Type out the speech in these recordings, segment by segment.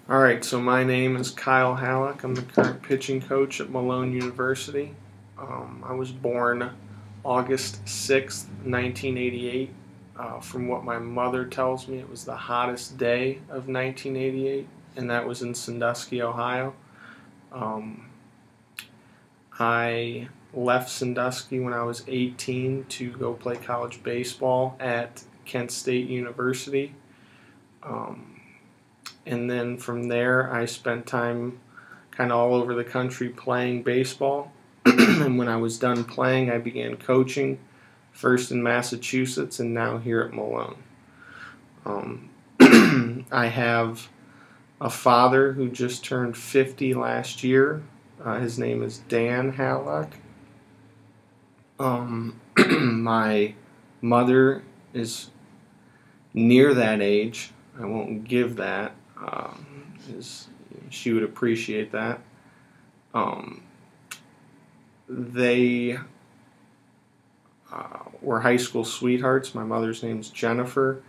All right, so my name is Kyle Hallock. I'm the current pitching coach at Malone University. I was born August 6th, 1988. From what my mother tells me, it was the hottest day of 1988, and that was in Sandusky, Ohio. Um, I left Sandusky when I was 18 to go play college baseball at Kent State University. Um, and then from there, I spent time kind of all over the country playing baseball. And when I was done playing, I began coaching, first in Massachusetts and now here at Malone. I have a father who just turned 50 last year. His name is Dan Hallock. My mother is near that age. I won't give that. She would appreciate that. They were high school sweethearts. My mother's name's Jennifer,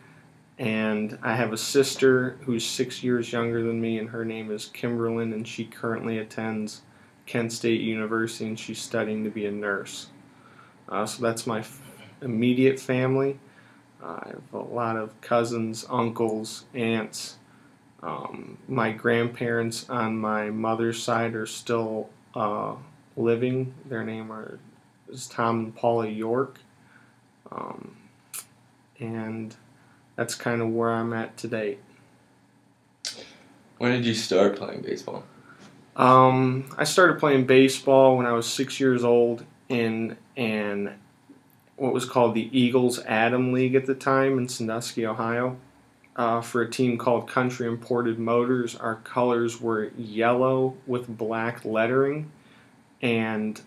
and I have a sister who's 6 years younger than me, and her name is Kimberlyn, and she currently attends Kent State University, and she's studying to be a nurse. So that's my immediate family. I have a lot of cousins, uncles, aunts. My grandparents on my mother's side are still living. Their name is Tom and Paula York. And that's kind of where I'm at today. When did you start playing baseball? I started playing baseball when I was 6 years old in what was called the Eagles Adam League at the time in Sandusky, Ohio. For a team called Country Imported Motors. Our colors were yellow with black lettering, and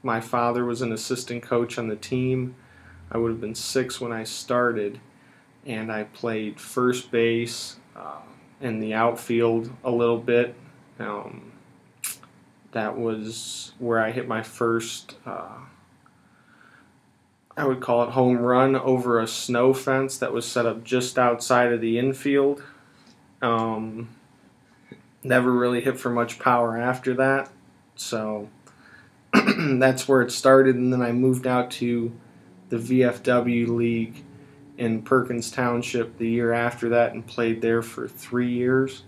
my father was an assistant coach on the team. I would have been 6 when I started, and I played first base in the outfield a little bit. That was where I hit my first I would call it home run over a snow fence that was set up just outside of the infield. Never really hit for much power after that. So that's where it started, and then I moved out to the VFW League in Perkins Township the year after that and played there for 3 years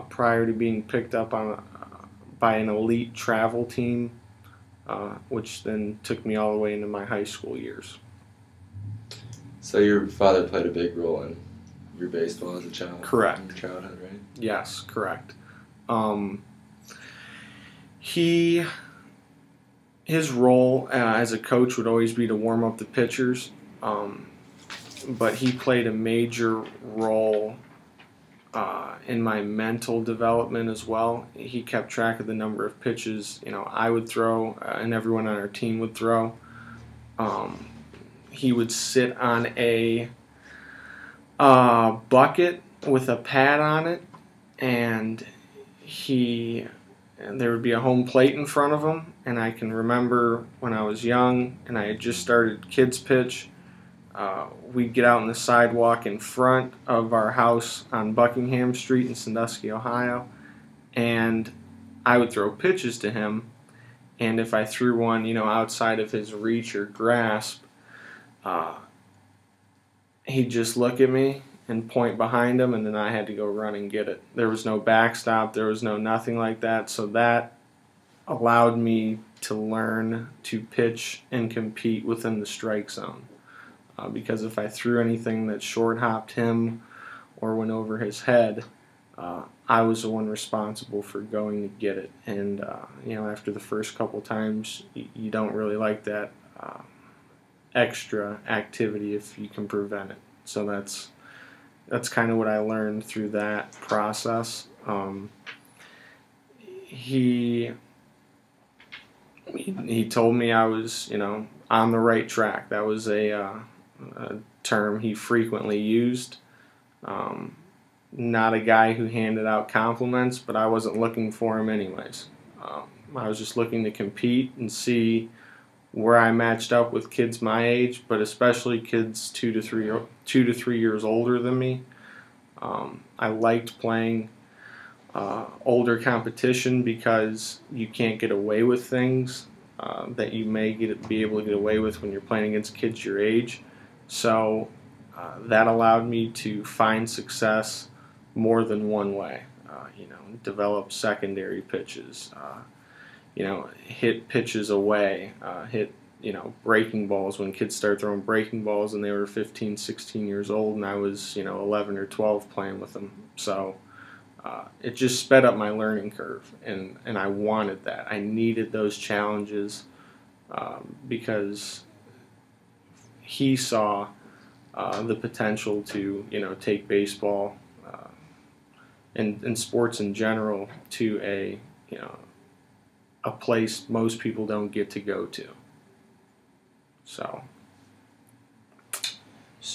prior to being picked up by an elite travel team. Which then took me all the way into my high school years. So your father played a big role in your baseball as a child? Correct. In your childhood, right? Yes, correct. His role as a coach would always be to warm up the pitchers, but he played a major role in my mental development as well. He kept track of the number of pitches I would throw and everyone on our team would throw. He would sit on a bucket with a pad on it, and there would be a home plate in front of him. And I can remember when I was young and I had just started kids pitch. We'd get out on the sidewalk in front of our house on Buckingham Street in Sandusky, Ohio, and I would throw pitches to him, and if I threw one, outside of his reach or grasp, he'd just look at me and point behind him, and then I had to go run and get it. There was no backstop, there was no nothing like that, so that allowed me to learn to pitch and compete within the strike zone. Because if I threw anything that short-hopped him or went over his head, I was the one responsible for going to get it. And after the first couple times, you don't really like that extra activity if you can prevent it. So that's kind of what I learned through that process. He told me I was on the right track. That was a term he frequently used. Not a guy who handed out compliments, but I wasn't looking for him anyways. I was just looking to compete and see where I matched up with kids my age, but especially kids 2 to 3 years older than me. I liked playing older competition because you can't get away with things that you may be able to get away with when you're playing against kids your age. So that allowed me to find success more than one way. Develop secondary pitches, hit pitches away, hit breaking balls when kids start throwing breaking balls and they were 15, 16 years old, and I was 11 or 12 playing with them. So it just sped up my learning curve, and I wanted that. I needed those challenges because he saw the potential to take baseball and sports in general to a place most people don't get to go to. So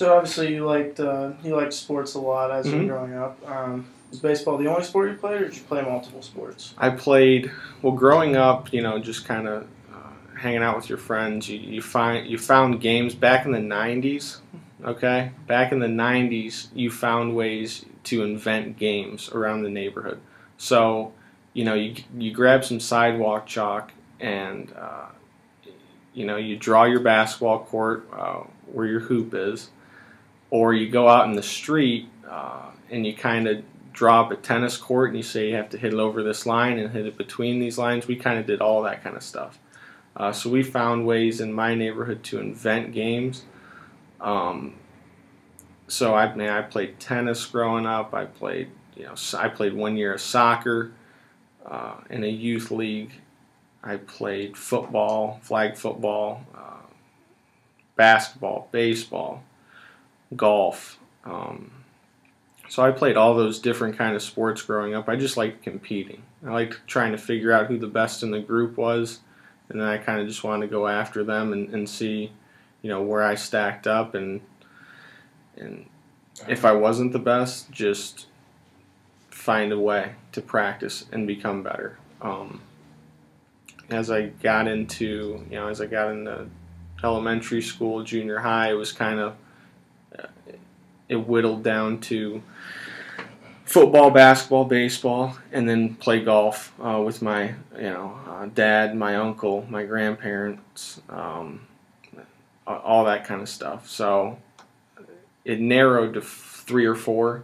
obviously you liked sports a lot as you were growing up. Was baseball the only sport you played, or did you play multiple sports? I played, well, growing up, just kind of hanging out with your friends. You found games back in the 90s. Okay, back in the 90s, you found ways to invent games around the neighborhood. So, you grab some sidewalk chalk and you draw your basketball court where your hoop is, or you go out in the street and you kind of draw up a tennis court and you say you have to hit it over this line and hit it between these lines. We kind of did all that kind of stuff. So we found ways in my neighborhood to invent games. So I played tennis growing up. I played 1 year of soccer in a youth league. I played football, flag football, basketball, baseball, golf. So I played all those different kind of sports growing up. I just liked competing. I liked trying to figure out who the best in the group was, and then I kind of just wanted to go after them and see, where I stacked up, and if I wasn't the best, just find a way to practice and become better. As I got into elementary school, junior high, it was kind of it whittled down to football, basketball, baseball, and then play golf with my dad, my uncle, my grandparents, all that kind of stuff. So it narrowed to 3 or 4,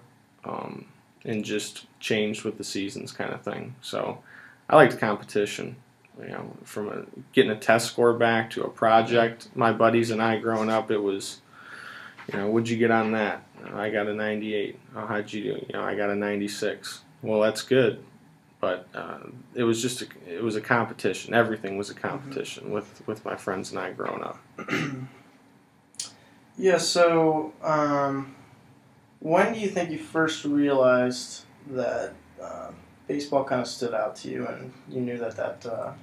and just changed with the seasons, kind of thing. So I liked competition. From getting a test score back to a project. My buddies and I growing up, it was, what'd you get on that? I got a 98. How'd you do? I got a 96. Well, that's good, but it was a competition. Everything was a competition with my friends and I growing up. Yeah. So, when do you think you first realized that baseball kind of stood out to you, and you knew that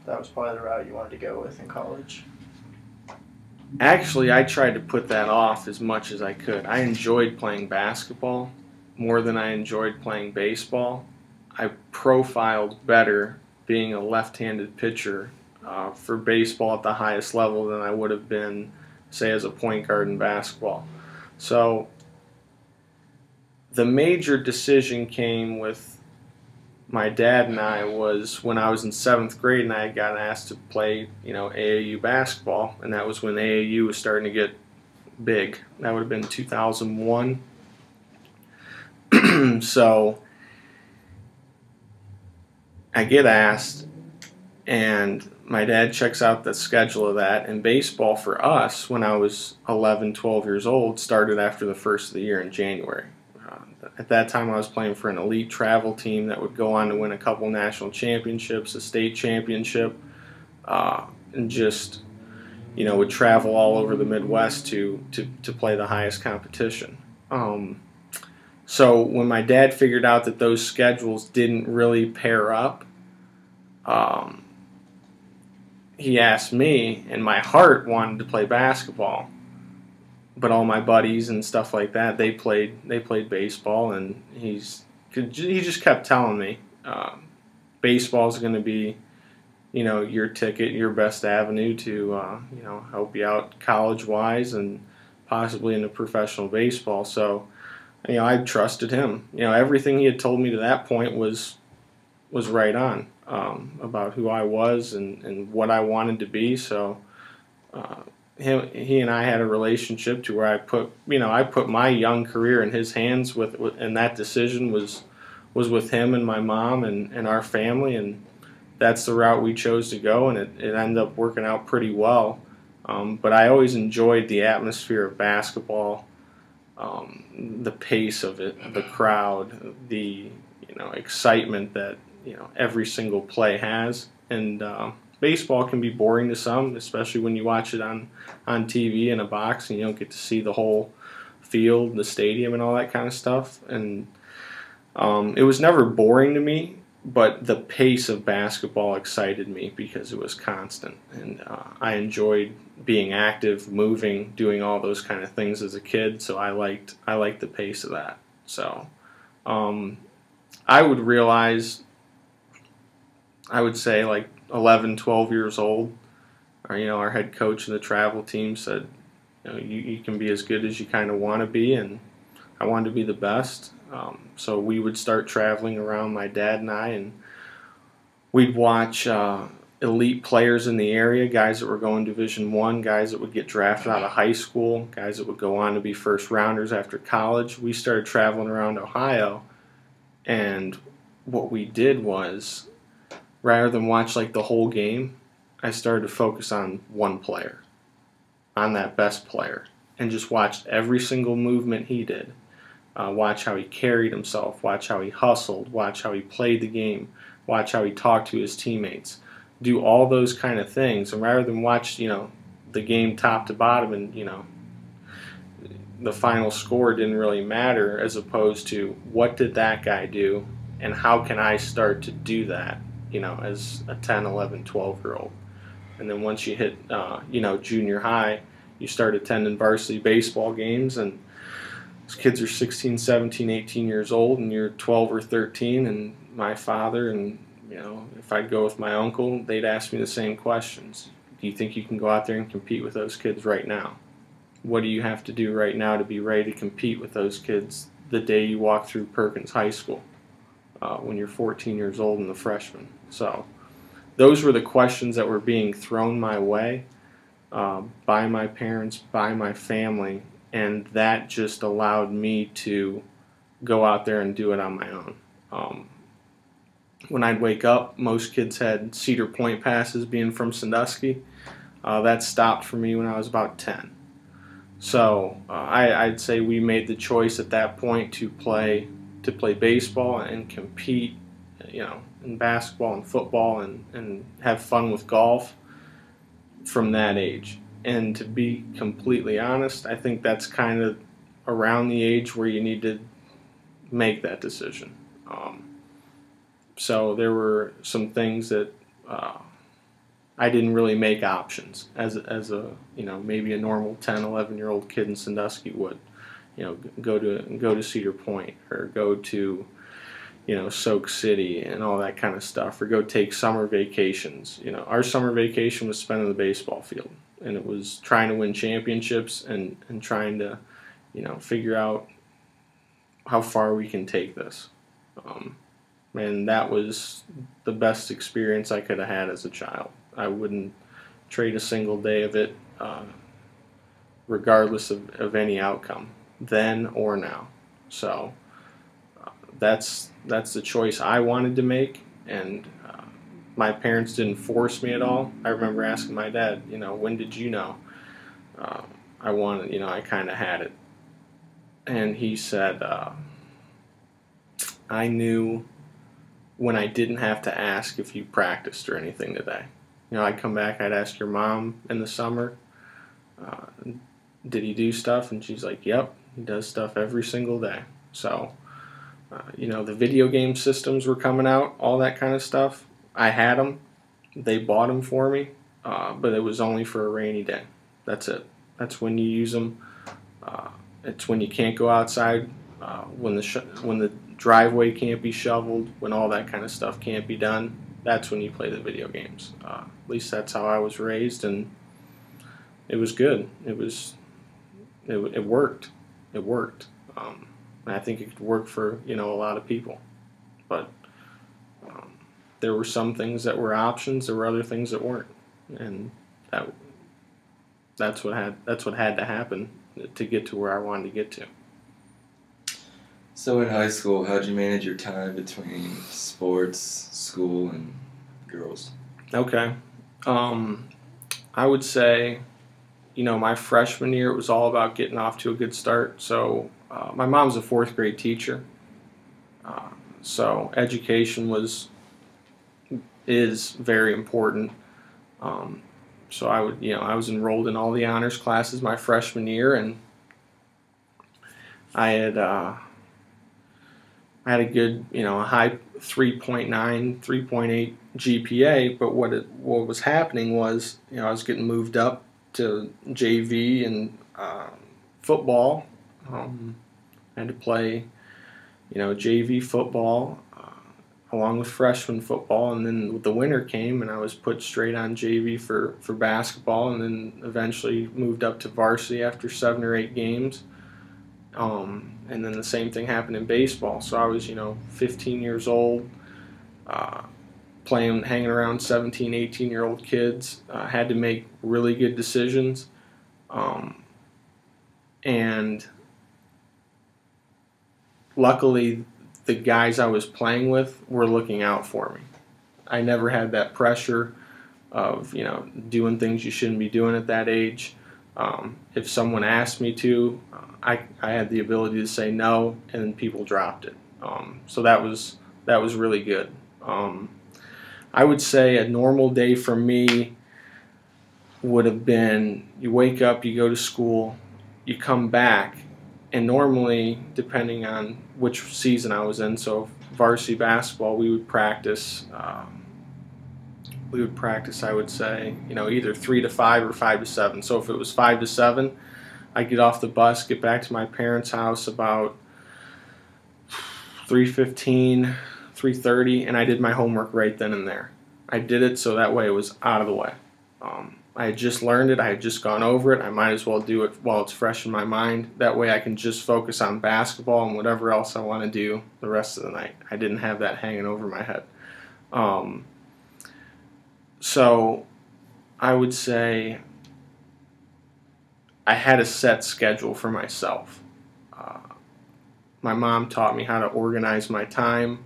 was probably the route you wanted to go with in college? Actually, I tried to put that off as much as I could. I enjoyed playing basketball more than I enjoyed playing baseball. I profiled better being a left-handed pitcher for baseball at the highest level than I would have been, say, as a point guard in basketball. So the major decision came with my dad and I was when I was in 7th grade and I had gotten asked to play, AAU basketball, and that was when AAU was starting to get big. That would have been 2001. So I get asked, and my dad checks out the schedule of that, and baseball for us when I was 11, 12 years old started after the first of the year in January. At that time, I was playing for an elite travel team that would go on to win a couple national championships, a state championship, and just, would travel all over the Midwest to play the highest competition. So when my dad figured out that those schedules didn't really pair up, he asked me, and my heart wanted to play basketball. But all my buddies and stuff like that, they played baseball, and he just kept telling me, baseball's going to be, your ticket, your best avenue to, help you out college-wise and possibly into professional baseball. So I trusted him. Everything he had told me to that point was right on, about who I was and what I wanted to be. So he and I had a relationship to where I put my young career in his hands and that decision was with him and my mom and our family, and that's the route we chose to go, and it ended up working out pretty well. But I always enjoyed the atmosphere of basketball, the pace of it, the crowd, the excitement that every single play has. And baseball can be boring to some, especially when you watch it on TV in a box and you don't get to see the whole field, the stadium, and all that kind of stuff. And it was never boring to me, but the pace of basketball excited me because it was constant, and I enjoyed being active, moving, doing all those kind of things as a kid. So I liked the pace of that. So I would say like 11, 12 years old. Our head coach and the travel team said, you can be as good as you kind of want to be, and I wanted to be the best. So we would start traveling around, my dad and I, and we'd watch elite players in the area, guys that were going Division I, guys that would get drafted out of high school, guys that would go on to be first rounders after college. We started traveling around Ohio, and what we did was, rather than watch like the whole game, I started to focus on one player, on that best player, and just watched every single movement he did. Watch how he carried himself, watch how he hustled, watch how he played the game, watch how he talked to his teammates. Do all those kind of things, and rather than watch, the game top to bottom and, the final score didn't really matter, as opposed to what did that guy do and how can I start to do that, as a 10, 11, 12-year-old. And then once you hit, junior high, you start attending varsity baseball games, and those kids are 16, 17, 18 years old, and you're 12 or 13, and my father and, if I'd go with my uncle, they'd ask me the same questions. Do you think you can go out there and compete with those kids right now? What do you have to do right now to be ready to compete with those kids the day you walk through Perkins High School when you're 14 years old and a freshman? So those were the questions that were being thrown my way by my parents, by my family, and that just allowed me to go out there and do it on my own. When I'd wake up, most kids had Cedar Point passes, being from Sandusky. That stopped for me when I was about 10. So I'd say we made the choice at that point to play baseball and compete, in basketball and football and have fun with golf from that age. And to be completely honest, I think that's kind of around the age where you need to make that decision. So there were some things that I didn't really make options as a maybe a normal 10, 11-year-old kid in Sandusky would. Go to Cedar Point or go to Soak City and all that kind of stuff, or go take summer vacations. Our summer vacation was spent on the baseball field, and it was trying to win championships and trying to figure out how far we can take this. And that was the best experience I could have had as a child. I wouldn't trade a single day of it, regardless of any outcome, then or now. So that's the choice I wanted to make, and my parents didn't force me at all. I remember asking my dad, when did you know I wanted, I kind of had it. And he said, I knew when I didn't have to ask if you practiced or anything today. I'd come back, I'd ask your mom in the summer, did he do stuff? And she's like, yep, he does stuff every single day. So, the video game systems were coming out, all that kind of stuff. I had them. They bought them for me, but it was only for a rainy day. That's it. That's when you use them. It's when you can't go outside, when the driveway can't be shoveled, when all that kind of stuff can't be done. That's when you play the video games. At least that's how I was raised, and it was good. It worked. It worked. And I think it could work for, a lot of people. But there were some things that were options. There were other things that weren't, and that's what had to happen to get to where I wanted to get to. So in high school, how'd you manage your time between sports, school, and girls? Okay. I would say, my freshman year, it was all about getting off to a good start. So my mom's a fourth grade teacher. So education is very important. So I was enrolled in all the honors classes my freshman year, and I had a good, a high 3.9, 3.8 GPA. But what was happening was, I was getting moved up to JV and football. I had to play, JV football along with freshman football, and then the winter came and I was put straight on JV for basketball, and then eventually moved up to varsity after 7 or 8 games. And then the same thing happened in baseball. So I was, 15 years old, hanging around 17, 18-year-old kids. Had to make really good decisions. And luckily, the guys I was playing with were looking out for me. I never had that pressure of, doing things you shouldn't be doing at that age. If someone asked me to, I had the ability to say no, and people dropped it. So that was really good. I would say a normal day for me would have been, you wake up, you go to school, you come back, and normally, depending on which season I was in, so varsity basketball, we would practice. I would say, either 3 to 5 or 5 to 7. So if it was 5 to 7, I'd get off the bus, get back to my parents' house about 3:15, 3:30, and I did my homework right then and there. I did it so that way it was out of the way. I had just learned it. I had just gone over it. I might as well do it while it's fresh in my mind. That way I can just focus on basketball and whatever else I want to do the rest of the night. I didn't have that hanging over my head. So I would say I had a set schedule for myself. My mom taught me how to organize my time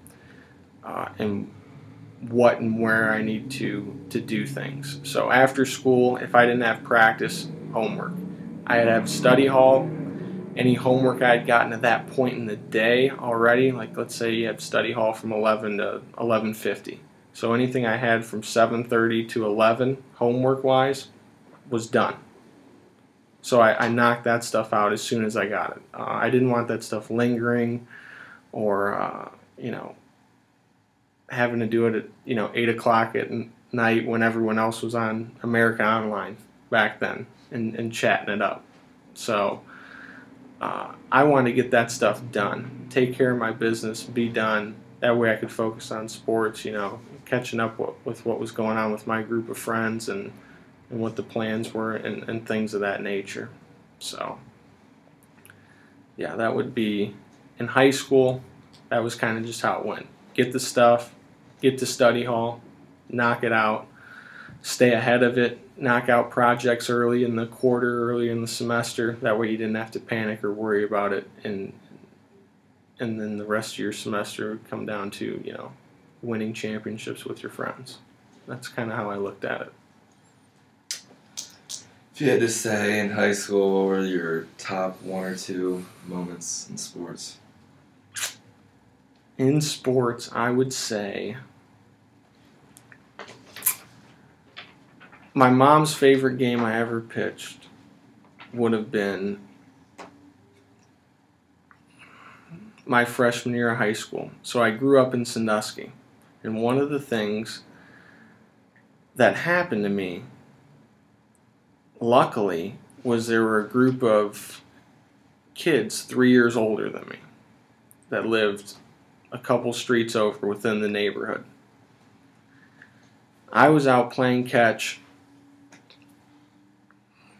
and what and where I need to do things. So after school, if I didn't have practice, homework. I had to have study hall. Any homework I had gotten at that point in the day already, like let's say you have study hall from 11 to 11:50. So anything I had from 7:30 to 11, homework-wise, was done. So I knocked that stuff out as soon as I got it. I didn't want that stuff lingering or, having to do it at, 8 o'clock at night when everyone else was on America Online back then and chatting it up. So I wanted to get that stuff done, take care of my business, be done. That way I could focus on sports, catching up with what was going on with my group of friends and what the plans were and things of that nature. So, yeah, that would be in high school. That was kind of just how it went. Get the stuff, get to study hall, knock it out, stay ahead of it, knock out projects early in the quarter, early in the semester. That way you didn't have to panic or worry about it. And then the rest of your semester would come down to, winning championships with your friends. That's kind of how I looked at it. If you had to say in high school, what were your top 1 or 2 moments in sports? In sports, I would say my mom's favorite game I ever pitched would have been my freshman year of high school. So I grew up in Sandusky, and one of the things that happened to me, luckily, was there were a group of kids 3 years older than me that lived a couple streets over within the neighborhood. I was out playing catch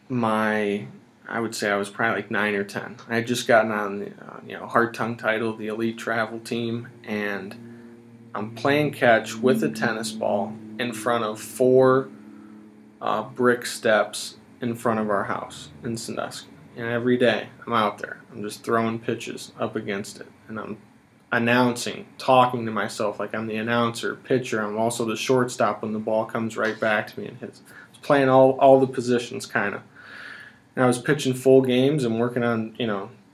my I would say I was probably like 9 or 10. I had just gotten on the hard tongue title, the elite travel team, and I'm playing catch with a tennis ball in front of 4 brick steps in front of our house in Sandusky. And every day I'm out there. I'm just throwing pitches up against it. And I'm announcing, talking to myself like I'm the announcer, pitcher. I'm also the shortstop when the ball comes right back to me and hits. I was playing all the positions kind of. And I was pitching full games and working on,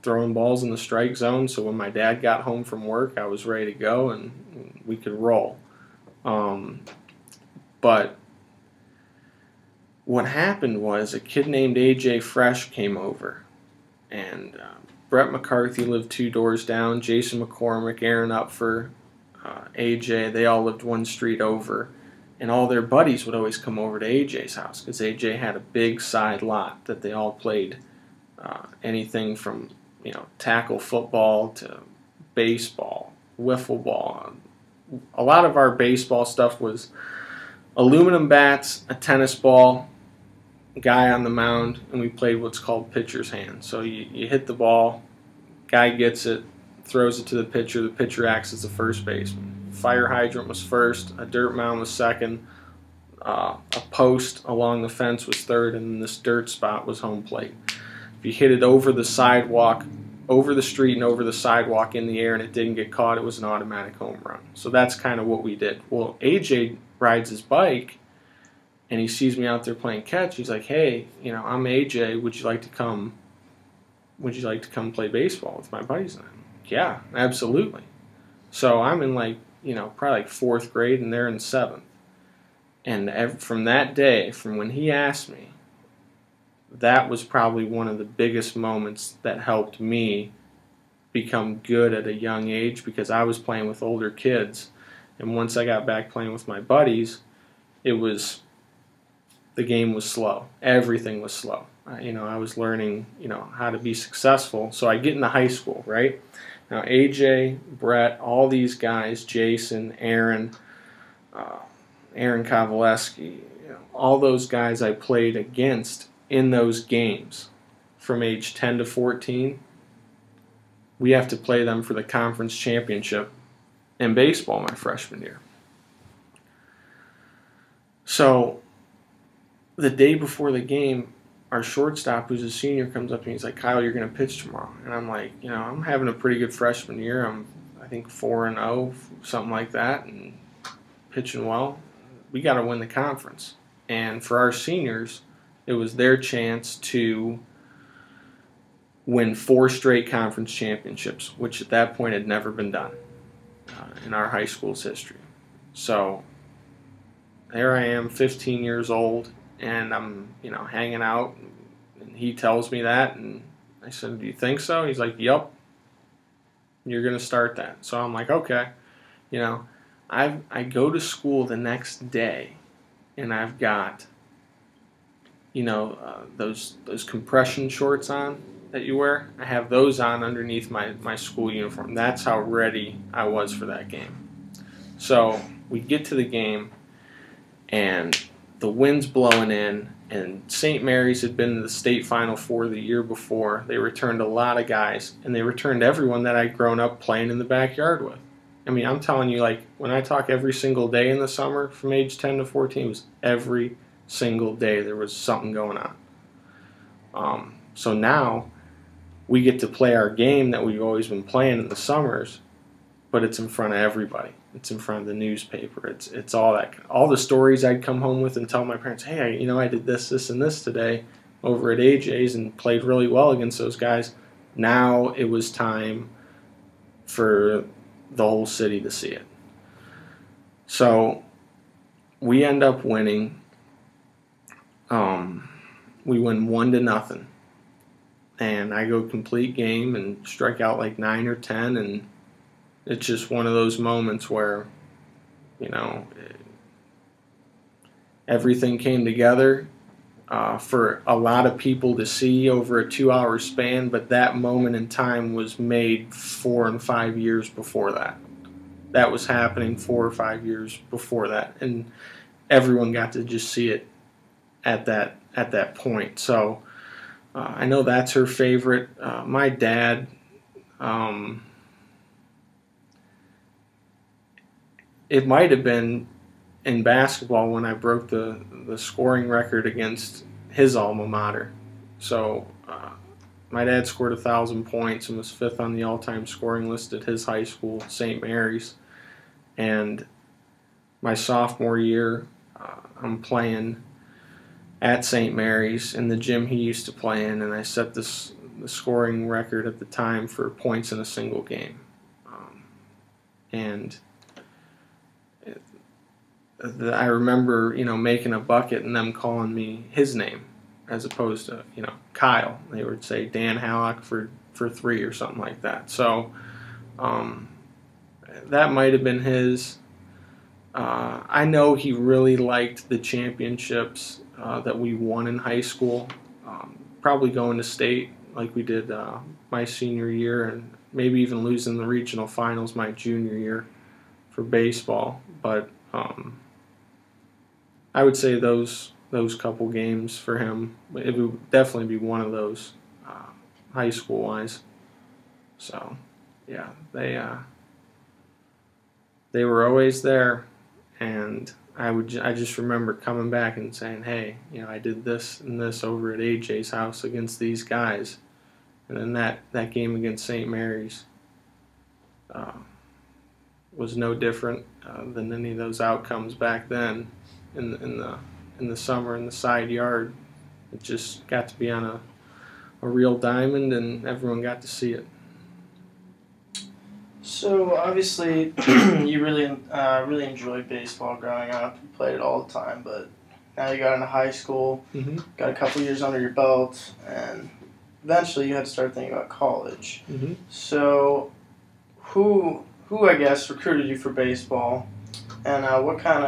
throwing balls in the strike zone. So when my dad got home from work, I was ready to go and we could roll. But what happened was a kid named A.J. Fresh came over, and Brett McCarthy lived 2 doors down, Jason McCormick, Aaron Upfer, A.J., they all lived 1 street over, and all their buddies would always come over to A.J.'s house because A.J. had a big side lot that they all played anything from tackle football to baseball, wiffle ball. A lot of our baseball stuff was aluminum bats, a tennis ball, guy on the mound, and we played what's called pitcher's hand. So you hit the ball, guy gets it, throws it to the pitcher acts as the first baseman. Fire hydrant was first, a dirt mound was second, a post along the fence was third, and then this dirt spot was home plate. If you hit it over the sidewalk, over the street and over the sidewalk in the air and it didn't get caught, it was an automatic home run. So that's kind of what we did. Well, AJ rides his bike and he sees me out there playing catch. He's like, "Hey, I'm AJ. Would you like to come play baseball with my buddies?" And I'm like, "Yeah, absolutely." So I'm in probably like 4th grade and they're in 7th. And from that day, from when he asked me, that was probably one of the biggest moments that helped me become good at a young age, because I was playing with older kids. And once I got back playing with my buddies, the game was slow. Everything was slow. I was learning, how to be successful. So I get into high school, right? Now AJ, Brett, all these guys, Jason, Aaron Kovaleski, all those guys I played against in those games from age 10 to 14, we have to play them for the conference championship in baseball my freshman year. So the day before the game, our shortstop, who's a senior, comes up and he's like, "Kyle, you're going to pitch tomorrow." And I'm like, I'm having a pretty good freshman year. I think 4-0, something like that, and pitching well. We got to win the conference. And for our seniors, it was their chance to win 4 straight conference championships, which at that point had never been done in our high school's history. So there I am, 15 years old, and I'm, hanging out, and he tells me that, and I said, "Do you think so?" He's like, "Yep, you're going to start that." So I'm like, okay. I go to school the next day, and I've got, those compression shorts on that you wear. I have those on underneath my school uniform. That's how ready I was for that game. So we get to the game, and the wind's blowing in, and St. Mary's had been in the state Final Four the year before. They returned a lot of guys, and they returned everyone that I'd grown up playing in the backyard with. I mean, I'm telling you, when I talk every single day in the summer from age 10 to 14, it was every single day there was something going on. So now we get to play our game that we've always been playing in the summers, but it's in front of everybody. It's in front of the newspaper. It's all that. All the stories I'd come home with and tell my parents, "Hey, I did this, and this today over at AJ's and played really well against those guys." Now it was time for the whole city to see it. So we end up winning. We win 1-0, and I go complete game and strike out like 9 or 10, and it's just one of those moments where, everything came together for a lot of people to see over a 2-hour span, but that moment in time was made 4 and 5 years before that. That was happening 4 or 5 years before that, and everyone got to just see it at that point. So I know that's her favorite. My dad, it might have been in basketball when I broke the scoring record against his alma mater. So my dad scored 1,000 points and was fifth on the all-time scoring list at his high school, St. Mary's. And my sophomore year, I'm playing at St. Mary's in the gym he used to play in, and I set the scoring record at the time for points in a single game. And I remember, making a bucket and them calling me his name as opposed to, Kyle. They would say Dan Hallock for 3 or something like that. So that might have been his. I know he really liked the championships that we won in high school. Probably going to state like we did my senior year, and maybe even losing the regional finals my junior year for baseball. But I would say those couple games for him, it would definitely be one of those high school wise. So yeah, they were always there, and I just remember coming back and saying, hey, I did this and this over at AJ's house against these guys, and then that game against St. Mary's was no different than any of those outcomes back then in the summer in the side yard. It just got to be on a real diamond, and everyone got to see it. So obviously, you really enjoyed baseball growing up. You played it all the time, but now you got into high school, got a couple years under your belt, and eventually you had to start thinking about college. So, who I guess recruited you for baseball, and what kind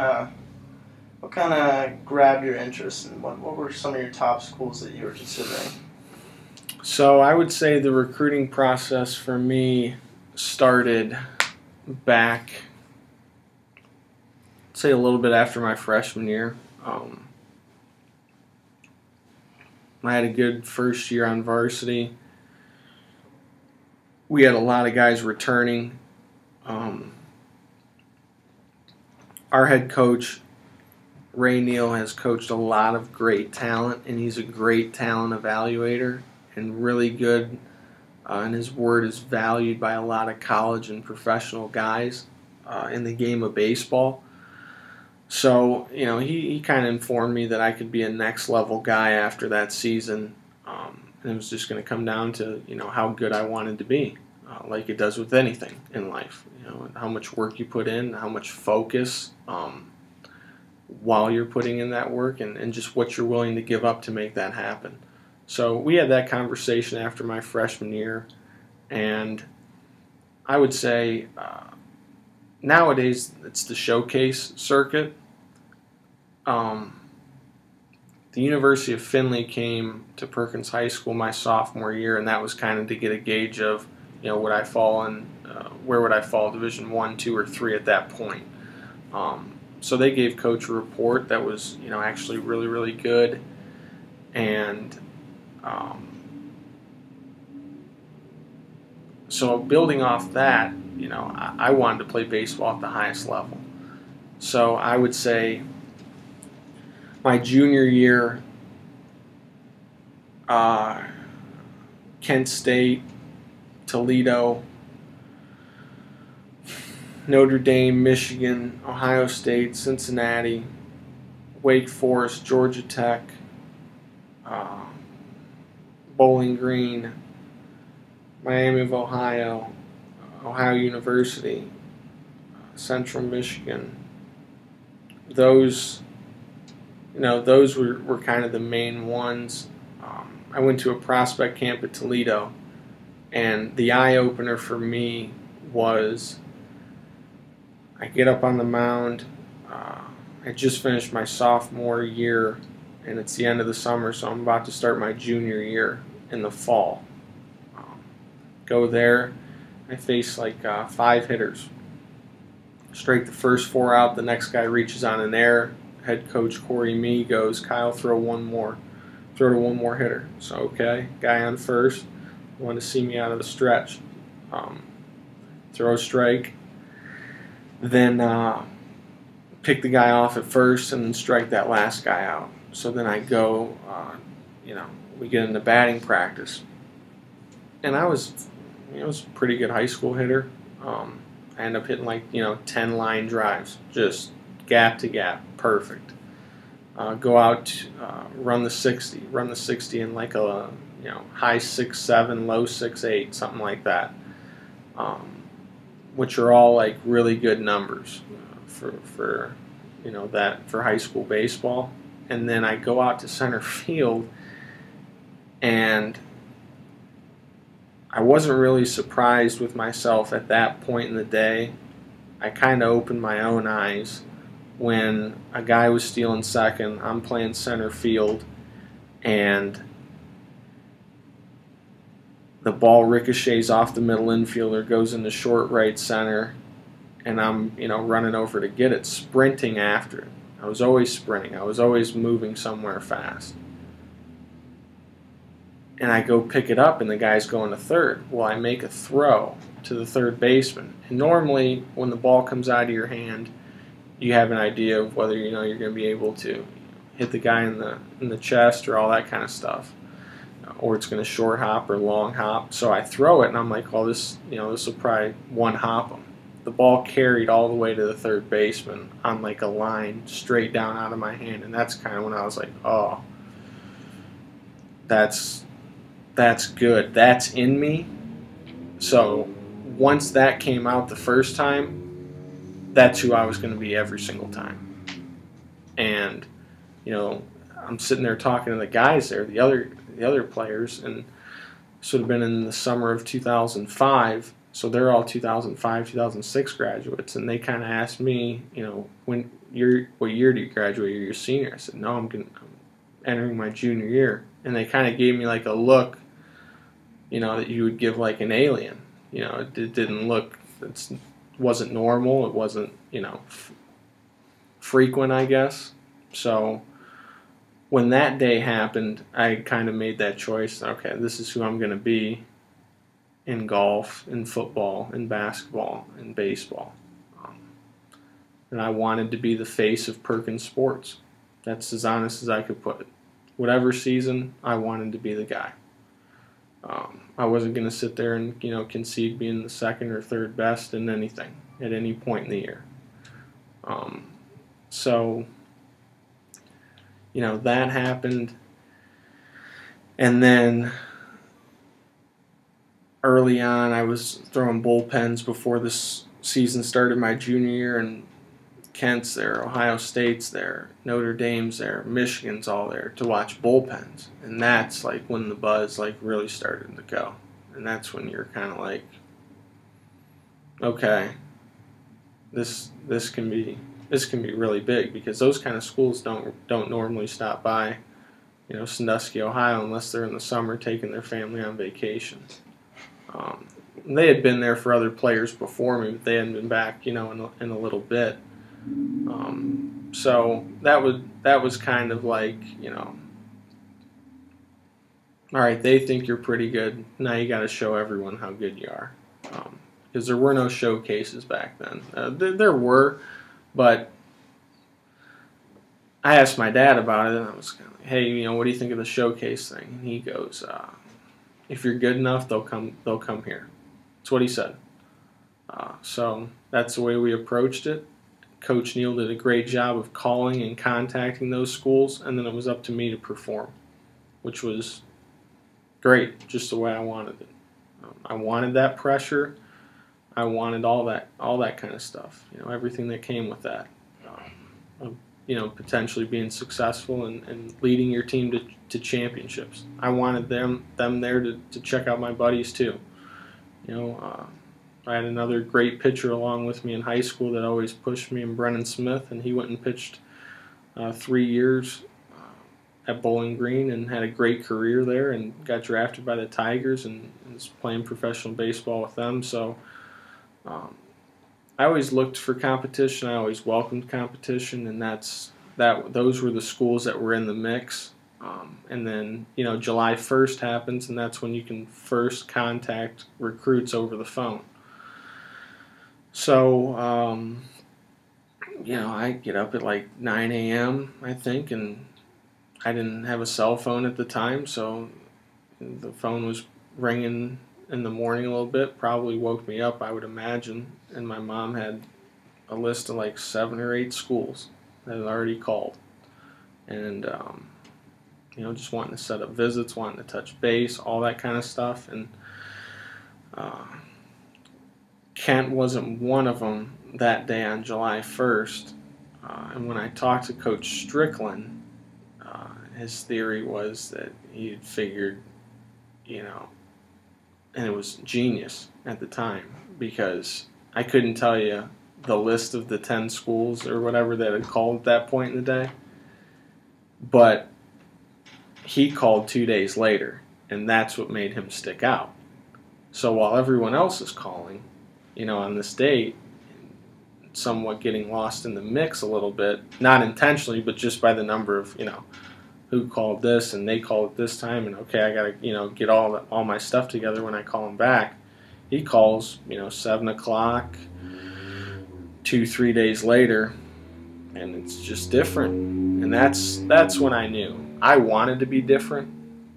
of grabbed your interest, and what were some of your top schools that you were considering? So I would say the recruiting process for me started back, say a little bit after my freshman year. I had a good first year on varsity. We had a lot of guys returning. Our head coach, Ray Neal, has coached a lot of great talent, and he's a great talent evaluator and really good. And his word is valued by a lot of college and professional guys in the game of baseball. So, he kind of informed me that I could be a next level guy after that season. And it was just going to come down to, how good I wanted to be, like it does with anything in life. How much work you put in, how much focus while you're putting in that work, and just what you're willing to give up to make that happen. So we had that conversation after my freshman year, and I would say nowadays it's the showcase circuit. The University of Findlay came to Perkins High School my sophomore year, and that was kind of to get a gauge of, would I fall in, where would I fall, Division 1, 2, or 3 at that point. So they gave Coach a report that was, actually really, really good, and so building off that, I wanted to play baseball at the highest level. So I would say my junior year, Kent State, Toledo, Notre Dame, Michigan, Ohio State, Cincinnati, Wake Forest, Georgia Tech, Bowling Green, Miami of Ohio, Ohio University, Central Michigan. Those were kind of the main ones. I went to a prospect camp at Toledo, and the eye-opener for me was I get up on the mound. I just finished my sophomore year, and it's the end of the summer, so I'm about to start my junior year in the fall. Go there, I face like 5 hitters. Strike the first 4 out, the next guy reaches on an error. Head coach Corey Mee goes, Kyle, throw one more. throw to one more hitter. So, okay, guy on first, want to see me out of the stretch. Throw a strike, then pick the guy off at first and then strike that last guy out. So then I go, we get into batting practice. And I was a pretty good high school hitter. I end up hitting 10 line drives, just gap to gap, perfect. Go out, run the 60 in like a high 6.7, low 6.8, something like that, which are all like really good numbers for high school baseball. And then I go out to center field, and I wasn't really surprised with myself at that point in the day. I kind of opened my own eyes when a guy was stealing second, I'm playing center field, and the ball ricochets off the middle infielder, goes into short right center, and I'm running over to get it, sprinting after it. I was always sprinting. I was always moving somewhere fast. And I go pick it up, and the guy's going to third. Well, I make a throw to the third baseman. And normally, when the ball comes out of your hand, you have an idea of whether you're going to be able to hit the guy in the chest or all that kind of stuff, or it's going to short hop or long hop. So I throw it, and I'm like, "Oh, this will probably one hop him." The ball carried all the way to the third baseman on like a line straight down out of my hand, and that's kind of when I was like, "Oh, that's good. That's in me." So once that came out the first time, that's who I was going to be every single time. And I'm sitting there talking to the guys there, the other players, and this would have been in the summer of 2005. So they're all 2005, 2006 graduates, and they kind of asked me, what year do you graduate? You're a senior. I said, no, I'm entering my junior year. And they kind of gave me like a look, that you would give like an alien. It didn't look, it wasn't normal. It wasn't, frequent, I guess. So when that day happened, I kind of made that choice. Okay, this is who I'm going to be in golf, in football, in basketball, in baseball. And I wanted to be the face of Perkins Sports. That's as honest as I could put it. Whatever season, I wanted to be the guy. I wasn't going to sit there and concede being the second or third best in anything at any point in the year. So that happened, and then early on, I was throwing bullpens before this season started my junior year, and Kent's there, Ohio State's there, Notre Dame's there, Michigan's all there to watch bullpens. And that's like when the buzz like really started to go. And that's when you're kind of like, okay, this can be really big, because those kind of schools don't normally stop by, Sandusky, Ohio, unless they're in the summer taking their family on vacation. They had been there for other players before me, but they hadn't been back, in a little bit. So that was kind of like, all right, they think you're pretty good. Now you got to show everyone how good you are, because there were no showcases back then. There were, but I asked my dad about it, and I was kind of like, hey, what do you think of the showcase thing? And he goes, if you're good enough, they'll come here. That's what he said. So that's the way we approached it. Coach Neal did a great job of calling and contacting those schools, and then it was up to me to perform, which was great, just the way I wanted it. I wanted that pressure. I wanted all that kind of stuff, everything that came with that. Potentially being successful and leading your team to championships. I wanted them there to check out my buddies too. I had another great pitcher along with me in high school that always pushed me, and Brennan Smith, and he went and pitched 3 years at Bowling Green and had a great career there and got drafted by the Tigers and is playing professional baseball with them. So I always looked for competition. I always welcomed competition, and those were the schools that were in the mix. And then, July 1st happens, and that's when you can first contact recruits over the phone. So, I get up at like 9 a.m., I think, and I didn't have a cell phone at the time, so the phone was ringing in the morning a little bit, probably woke me up, I would imagine, and my mom had a list of like 7 or 8 schools that had already called. And, just wanting to set up visits, wanting to touch base, all that kind of stuff. And Kent wasn't one of them that day on July 1st. And when I talked to Coach Strickland, his theory was that he had figured, and it was genius at the time, because I couldn't tell you the list of the 10 schools or whatever that had called at that point in the day. But he called 2 days later, and that's what made him stick out. So while everyone else is calling, on this date, somewhat getting lost in the mix a little bit, not intentionally, but just by the number of, who called this, and they called it this time, and okay, I gotta, get all my stuff together when I call him back. He calls, 7 o'clock, 2-3 days later, and it's just different. And that's when I knew I wanted to be different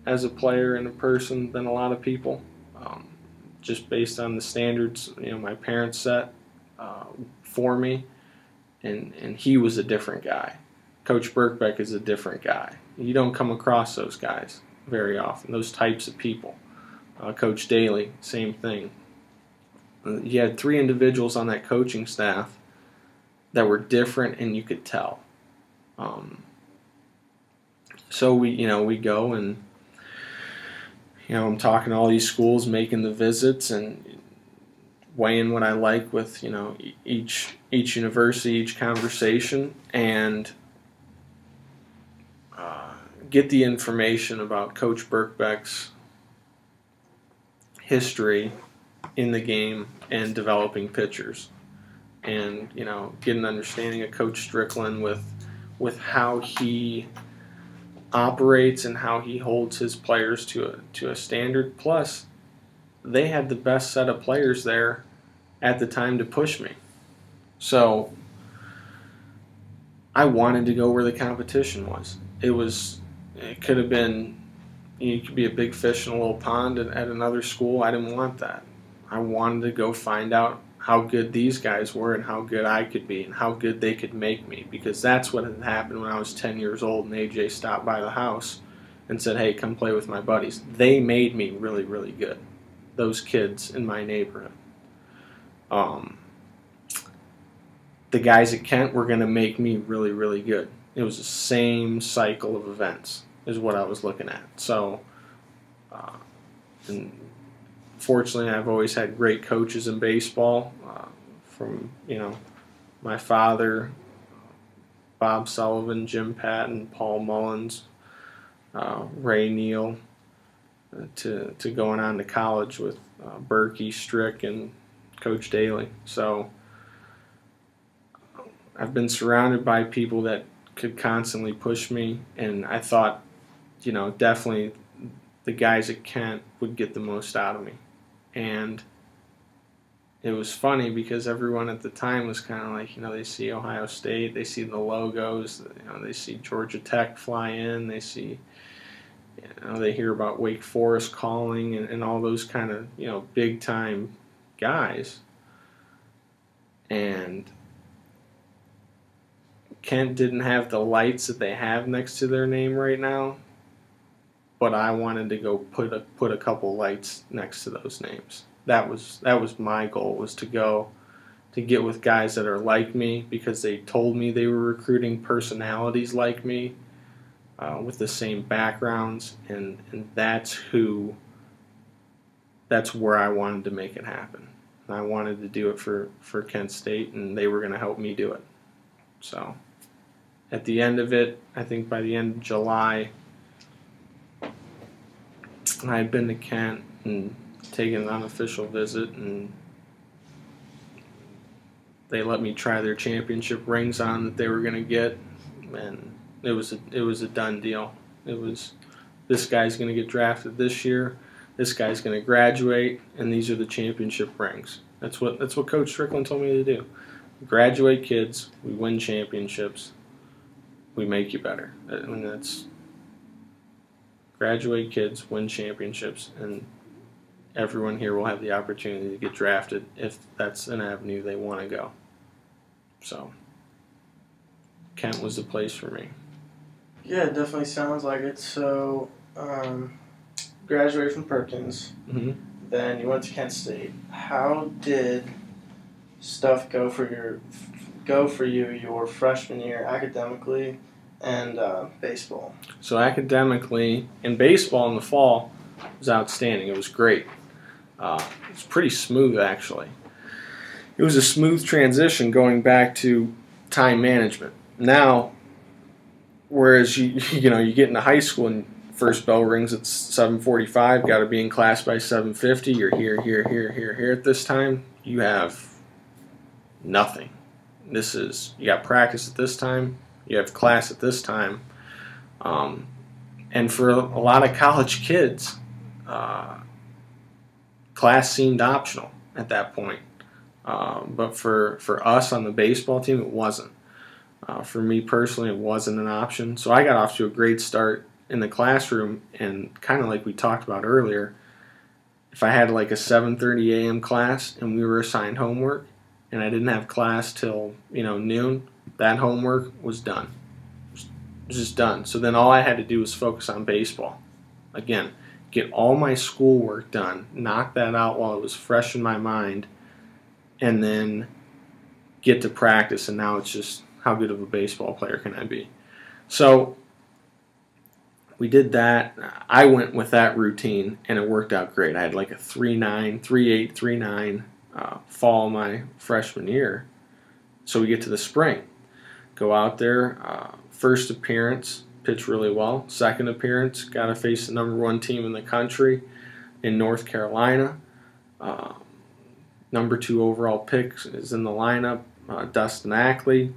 as a player and a person than a lot of people, just based on the standards my parents set for me, and he was a different guy. Coach Birkbeck is a different guy. You don't come across those guys very often, those types of people. Coach Daly, same thing. You had 3 individuals on that coaching staff that were different, and you could tell. So we go, and I'm talking to all these schools, making the visits, and weighing what I like with each university, each conversation, and get the information about Coach Birkbeck's history in the game and developing pitchers, and get an understanding of Coach Strickland with how he operates and how he holds his players to a standard. Plus, they had the best set of players there at the time to push me. So I wanted to go where the competition was. It could have been, you could be a big fish in a little pond at another school. I didn't want that. I wanted to go find out how good these guys were and how good I could be and how good they could make me, because that's what had happened when I was 10 years old and AJ stopped by the house and said, hey, come play with my buddies. They made me really, really good, those kids in my neighborhood. The guys at Kent were going to make me really, really good. It was the same cycle of events is what I was looking at. So, and fortunately, I've always had great coaches in baseball, from my father, Bob Sullivan, Jim Patton, Paul Mullins, Ray Neal, to going on to college with Berkey, Strick, and Coach Daly. So I've been surrounded by people that could constantly push me, and I thought, definitely the guys at Kent would get the most out of me. And it was funny because everyone at the time was kind of like, they see Ohio State, they see the logos, they see Georgia Tech fly in, they see, they hear about Wake Forest calling and all those kind of, big time guys. And Kent didn't have the lights that they have next to their name right now, but I wanted to go put a couple lights next to those names. That was my goal, was to go to get with guys that are like me, because they told me they were recruiting personalities like me, with the same backgrounds, and that's where I wanted to make it happen. And I wanted to do it for Kent State, and they were going to help me do it. So at the end of it, I think by the end of July, I had been to Kent and taken an unofficial visit, and they let me try their championship rings on that they were going to get, and it was a done deal. It was, this guy's going to get drafted this year, this guy's going to graduate, and these are the championship rings. That's what Coach Strickland told me to do. Graduate kids, we win championships, we make you better. I mean, that's graduate kids, win championships, and everyone here will have the opportunity to get drafted if that's an avenue they want to go. So Kent was the place for me. Yeah, it definitely sounds like it. So, graduated from Perkins, Mm-hmm. then you went to Kent State. How did stuff go for you your freshman year academically and baseball? So academically, in baseball in the fall, it was outstanding. It was great. It was pretty smooth, actually. It was a smooth transition going back to time management. Now, whereas you get into high school and first bell rings at 7:45, got to be in class by 7:50. You're here at this time. You have nothing. You got practice at this time. You have class at this time. And for a lot of college kids, class seemed optional at that point. But for us on the baseball team, it wasn't. For me personally, it wasn't an option. So I got off to a great start in the classroom, and kind of like we talked about earlier, if I had like a 7:30 a.m. class and we were assigned homework and I didn't have class till noon, that homework was done. It was just done. So then all I had to do was focus on baseball. Again, get all my schoolwork done, knock that out while it was fresh in my mind, and then get to practice. And now it's just, how good of a baseball player can I be? So we did that. I went with that routine, and it worked out great. I had like a 3.9, 3.8, 3.9 fall my freshman year. So we get to the spring. Go out there, first appearance, pitch really well. Second appearance, got to face the #1 team in the country in North Carolina. #2 overall pick is in the lineup, Dustin Ackley.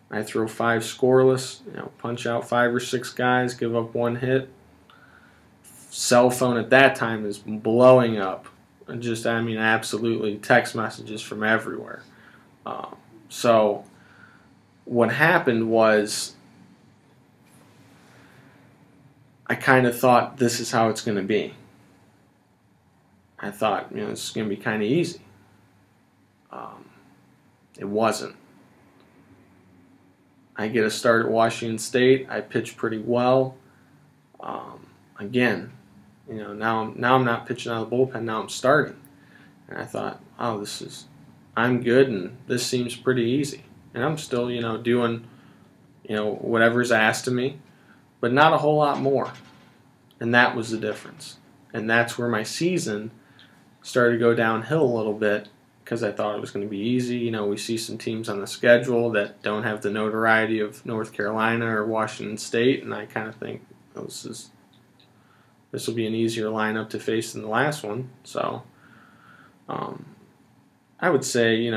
I throw 5 scoreless, punch out 5 or 6 guys, give up 1 hit. Cell phone at that time is blowing up. Absolutely, text messages from everywhere. So what happened was, I kind of thought this is how it's going to be. I thought, this is going to be kind of easy. It wasn't. I get a start at Washington State. I pitch pretty well. Again, now I'm not pitching out of the bullpen. Now I'm starting, and I thought, oh, I'm good, and this seems pretty easy. And I'm still, doing, whatever's asked of me, but not a whole lot more. And that was the difference. And that's where my season started to go downhill a little bit, because I thought it was going to be easy. We see some teams on the schedule that don't have the notoriety of North Carolina or Washington State, and I kind of think, this will be an easier lineup to face than the last one. So I would say,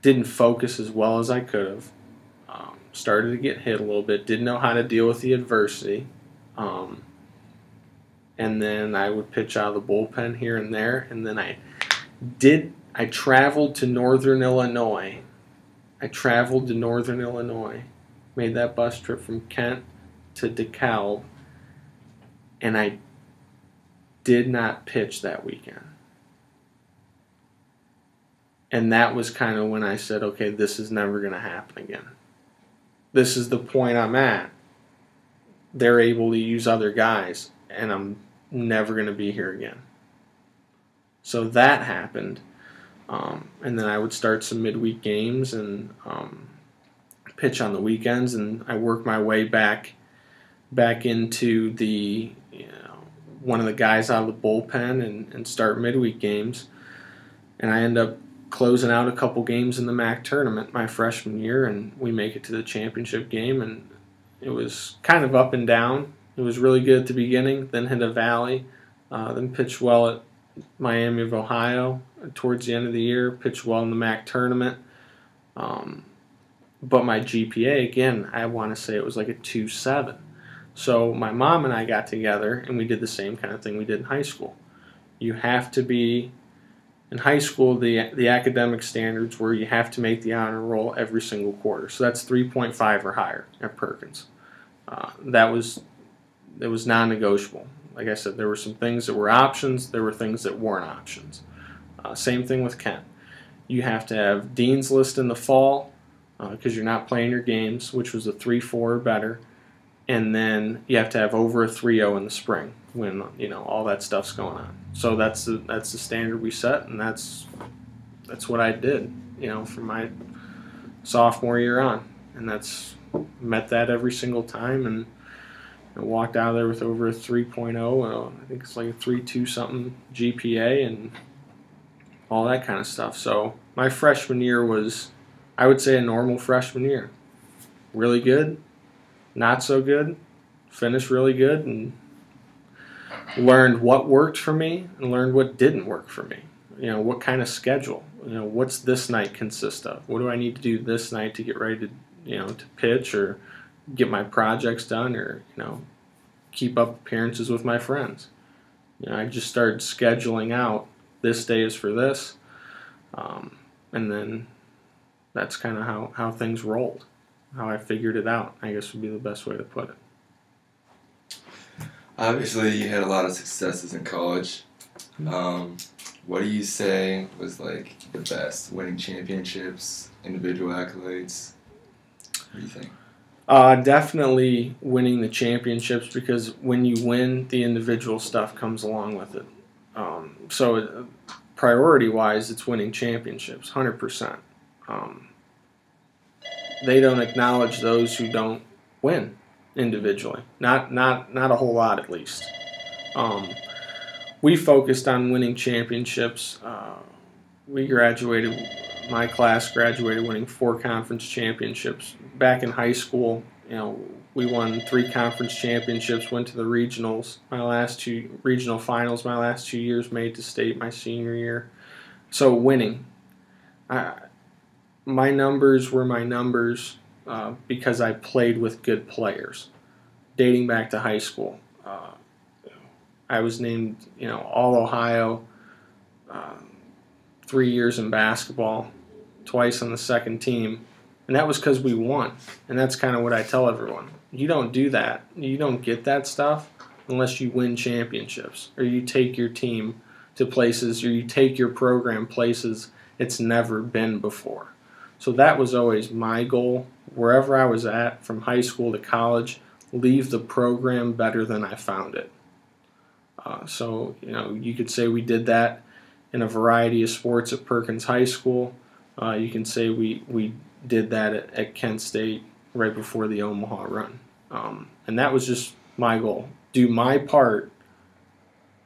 didn't focus as well as I could have. Started to get hit a little bit. Didn't know how to deal with the adversity. And then I would pitch out of the bullpen here and there. And then I traveled to Northern Illinois. Made that bus trip from Kent to DeKalb. And I did not pitch that weekend. And that was kind of when I said, okay, this is never going to happen again. This is the point I'm at. They're able to use other guys, and I'm never going to be here again. So that happened. And then I would start some midweek games and pitch on the weekends, and I worked my way back into the one of the guys out of the bullpen and start midweek games. And I end up closing out a couple games in the MAC tournament my freshman year, and we make it to the championship game. And it was kind of up and down. It was really good at the beginning, then hit a valley, then pitched well at Miami of Ohio towards the end of the year, pitched well in the MAC tournament. But my GPA, again, I want to say it was like a 2.7. So my mom and I got together and we did the same kind of thing we did in high school. You have to be, in high school, the academic standards were you have to make the honor roll every single quarter. So that's 3.5 or higher at Perkins. It was non-negotiable. Like I said, there were some things that were options. There were things that weren't options. Same thing with Kent. You have to have Dean's List in the fall because you're not playing your games, which was a 3.4 or better. And then you have to have over a 3.0 in the spring when all that stuff's going on. So that's the standard we set, and that's what I did, from my sophomore year on, and that's met that every single time, and I walked out of there with over a 3.0. I think it's like a 3.2 something GPA and all that kind of stuff. So my freshman year was, I would say, a normal freshman year. Really good, not so good, finished really good, and learned what worked for me and learned what didn't work for me. What kind of schedule, what's this night consist of? What do I need to do this night to get ready to pitch or get my projects done or, keep up appearances with my friends. I just started scheduling out, this day is for this, and then that's kind of how things rolled, how I figured it out, I guess would be the best way to put it. Obviously, you had a lot of successes in college. What do you say was like the best? Winning championships, individual accolades? What do you think? Definitely winning the championships, because when you win, the individual stuff comes along with it. So priority-wise, it's winning championships, 100%. They don't acknowledge those who don't win individually. Not a whole lot, at least. We focused on winning championships. My class graduated winning 4 conference championships. Back in high school, we won 3 conference championships, went to the regionals, my last 2 regional finals, my last 2 years made to state my senior year. So winning. My numbers were my numbers because I played with good players. Dating back to high school, I was named, All-Ohio, 3 years in basketball, twice on the second team, and that was because we won. And that's kind of what I tell everyone. You don't do that. You don't get that stuff unless you win championships, or you take your team to places, or you take your program places it's never been before. So that was always my goal, wherever I was at, from high school to college, leave the program better than I found it. So, you could say we did that in a variety of sports at Perkins High School. You can say we did that at Kent State right before the Omaha run. And that was just my goal. Do my part,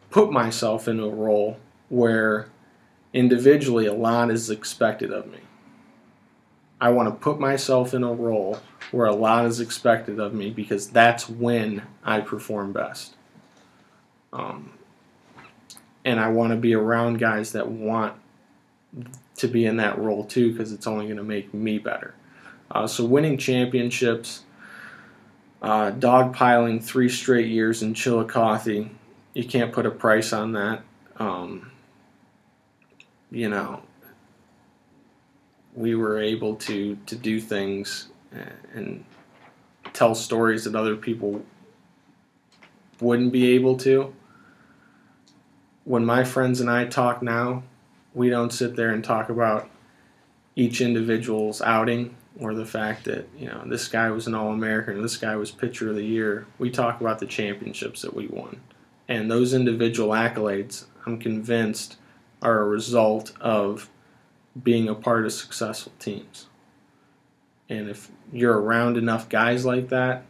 put myself in a role where individually a lot is expected of me. I want to put myself in a role where a lot is expected of me, because that's when I perform best. And I want to be around guys that want to be in that role too, because it's only going to make me better. So winning championships, dogpiling 3 straight years in Chillicothe, you can't put a price on that. We were able to do things and tell stories that other people wouldn't be able to. When my friends and I talk now, we don't sit there and talk about each individual's outing or the fact that, this guy was an All-American, this guy was Pitcher of the Year. We talk about the championships that we won. And those individual accolades, I'm convinced, are a result of being a part of successful teams. And if you're around enough guys like that,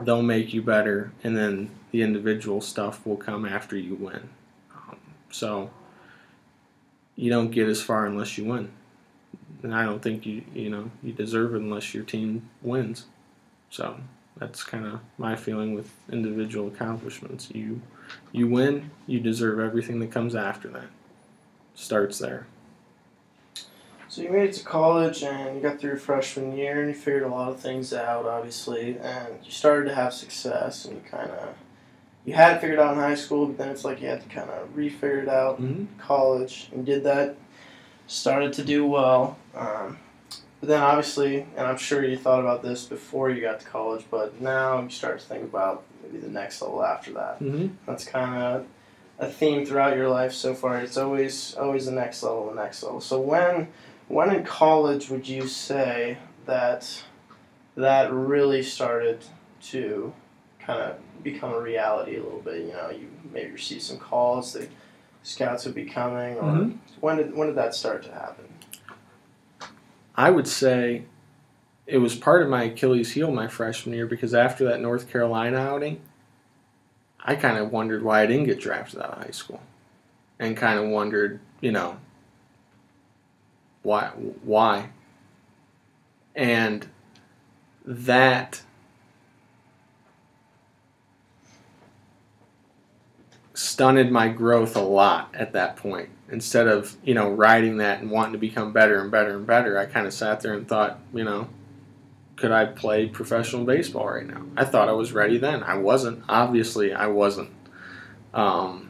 they'll make you better, and then the individual stuff will come after you win. So you don't get as far unless you win. And I don't think you deserve it unless your team wins. So that's kind of my feeling with individual accomplishments. You win, you deserve everything that comes after that. Starts there. So you made it to college and you got through your freshman year and you figured a lot of things out, obviously, and you started to have success and you had it figured out in high school, but then it's like you had to kind of re-figure it out in college and did that, started to do well. But then obviously, and I'm sure you thought about this before you got to college, but now you start to think about maybe the next level after that. That's kind of a theme throughout your life so far. It's always the next level, the next level. So when in college would you say that really started to kind of become a reality a little bit? You know, you maybe received some calls, the scouts would be coming, or when did that start to happen? I would say it was part of my Achilles heel my freshman year, because after that North Carolina outing, I kind of wondered why I didn't get drafted out of high school, and kind of wondered, you know, why? And that stunted my growth a lot at that point. Instead of, you know, riding that and wanting to become better and better and better, I kind of sat there and thought, you know, could I play professional baseball right now? I thought I was ready then. I wasn't. Obviously, I wasn't. And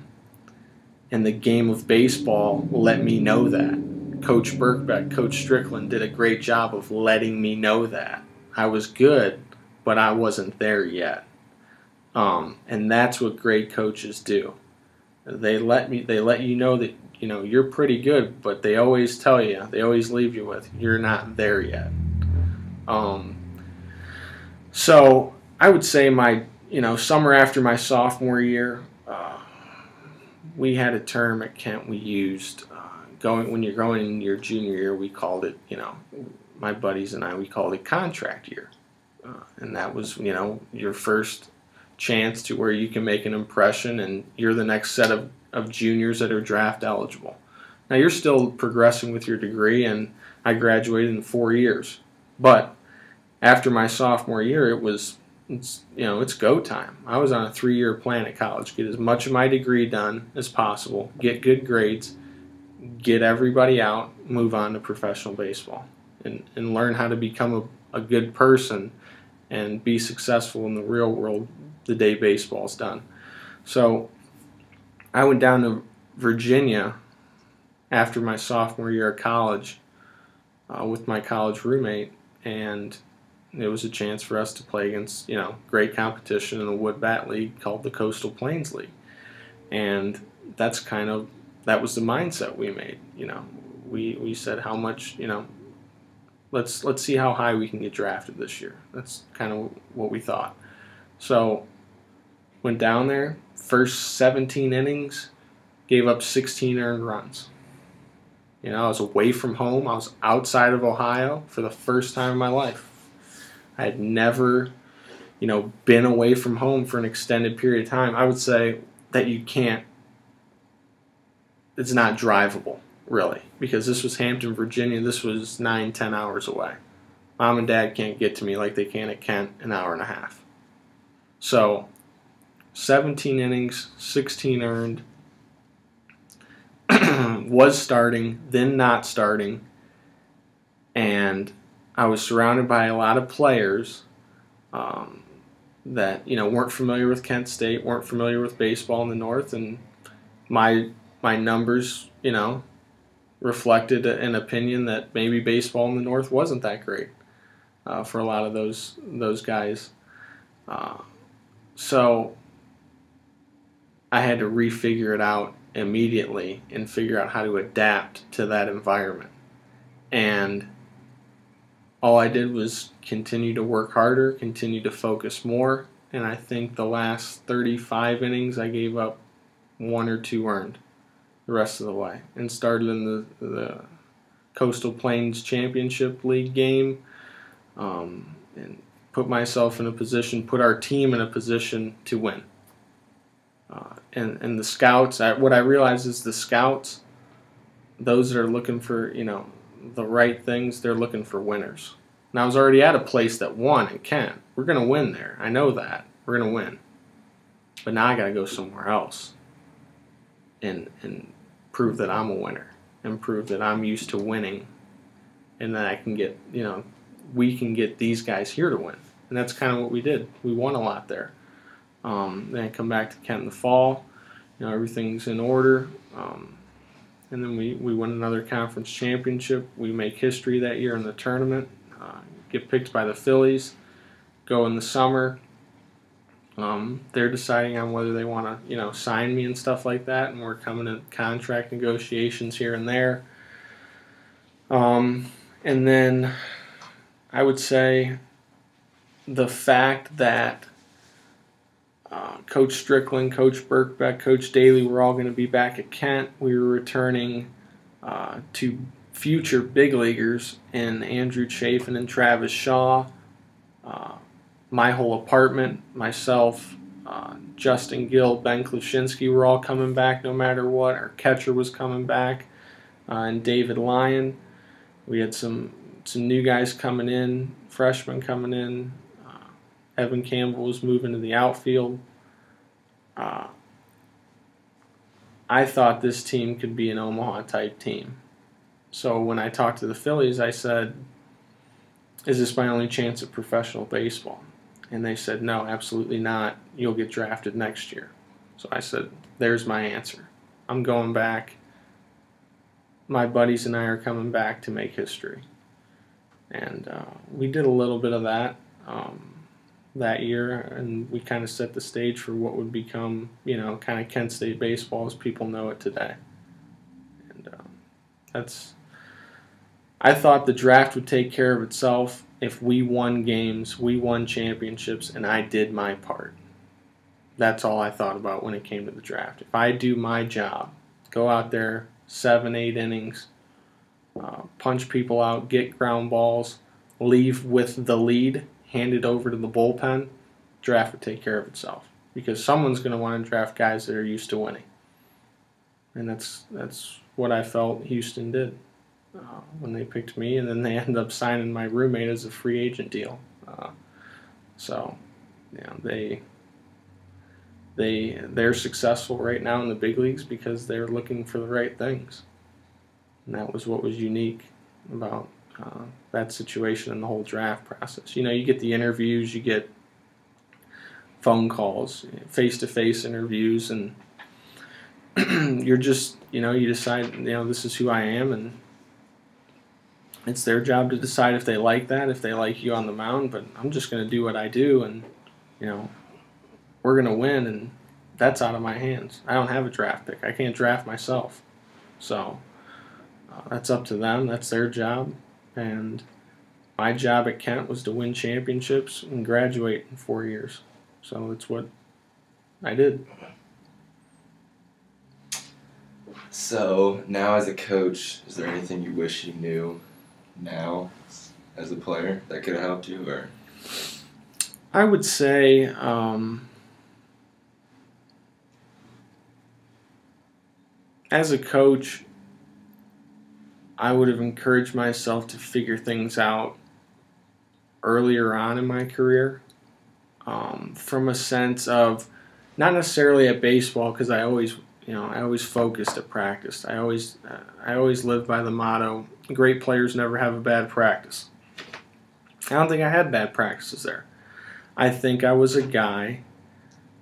the game of baseball let me know that. Coach Birkbeck, Coach Strickland did a great job of letting me know that. I was good, but I wasn't there yet. And that's what great coaches do. They let you know that, you know, you're pretty good, but they always tell you, they always leave you with, you're not there yet. So I would say my, you know, summer after my sophomore year, we had a term at Kent we used. When you're going in your junior year, we called it, you know, my buddies and I, we called it contract year. And that was, you know, your first chance to where you can make an impression and you're the next set of juniors that are draft eligible. Now, you're still progressing with your degree, and I graduated in 4 years. But after my sophomore year, it's go time. I was on a 3-year plan at college. Get as much of my degree done as possible, get good grades, get everybody out, move on to professional baseball, and learn how to become a good person and be successful in the real world the day baseball's done. So I went down to Virginia after my sophomore year of college with my college roommate, and it was a chance for us to play against, you know, great competition in a wood bat league called the Coastal Plains League. And that was the mindset we made. You know, we said, how much, you know, let's see how high we can get drafted this year. That's kind of what we thought. So went down there, first 17 innings, gave up 16 earned runs. You know, I was away from home. I was outside of Ohio for the first time in my life. I had never, you know, been away from home for an extended period of time. I would say that it's not drivable, really, because this was Hampton, Virginia. This was 9-10 hours away. Mom and Dad can't get to me like they can at Kent, an hour and a half. So 17 innings, 16 earned, was starting, then not starting, and I was surrounded by a lot of players that, you know, weren't familiar with Kent State, weren't familiar with baseball in the North, and my numbers, you know, reflected an opinion that maybe baseball in the North wasn't that great for a lot of those guys. So I had to refigure it out immediately and figure out how to adapt to that environment. And all I did was continue to work harder, continue to focus more, and I think the last 35 innings I gave up 1 or 2 earned the rest of the way, and started in the Coastal Plains Championship League game, and put myself in a position, put our team in a position to win. And the scouts, what I realized is the scouts, those that are looking for, you know, the right things, they're looking for winners. And I was already at a place that won in Kent. We're going to win there. I know that. We're going to win. But now I got to go somewhere else and prove that I'm a winner and prove that I'm used to winning and then I can get, we can get these guys here to win. And that's kind of what we did. We won a lot there. Then I come back to Kent in the fall. Everything's in order. And then we win another conference championship. We make history that year in the tournament. Get picked by the Phillies. Go in the summer. They're deciding on whether they want to, sign me and stuff like that. And we're coming to contract negotiations here and there. And then I would say the fact that Coach Strickland, Coach Birkbeck, Coach Daly were all going to be back at Kent. We were returning to future big leaguers in Andrew Chafin and Travis Shaw. My whole apartment, myself, Justin Gill, Ben Kluszynski were all coming back no matter what. Our catcher was coming back, and David Lyon. We had some new guys coming in, freshmen coming in. Evan Campbell was moving to the outfield. I thought this team could be an Omaha-type team. So when I talked to the Phillies, I said, is this my only chance at professional baseball? And they said, no, absolutely not. You'll get drafted next year. So I said, there's my answer. I'm going back. My buddies and I are coming back to make history. And we did a little bit of that that year, and we kind of set the stage for what would become, kind of Kent State baseball as people know it today. And I thought the draft would take care of itself if we won games, we won championships, and I did my part. That's all I thought about when it came to the draft. If I do my job, go out there, 7, 8 innings, punch people out, get ground balls, leave with the lead, hand it over to the bullpen, draft would take care of itself. Because someone's going to want to draft guys that are used to winning. And that's what I felt Houston did when they picked me, and then they ended up signing my roommate as a free agent deal. They're successful right now in the big leagues because they're looking for the right things. And that was what was unique about that situation and the whole draft process. You get the interviews, you get phone calls, face-to-face interviews, and you're just, you decide, this is who I am, and it's their job to decide if they like that, if they like you on the mound, but I'm just going to do what I do, and, we're going to win, and that's out of my hands. I don't have a draft pick. I can't draft myself. So that's up to them. That's their job. And my job at Kent was to win championships and graduate in 4 years. So that's what I did. So now as a coach, is there anything you wish you knew now as a player that could have helped you? Or I would say as a coach, I would have encouraged myself to figure things out earlier on in my career, from a sense of not necessarily at baseball, because I always focused at practice. I always lived by the motto: great players never have a bad practice. I don't think I had bad practices there. I think I was a guy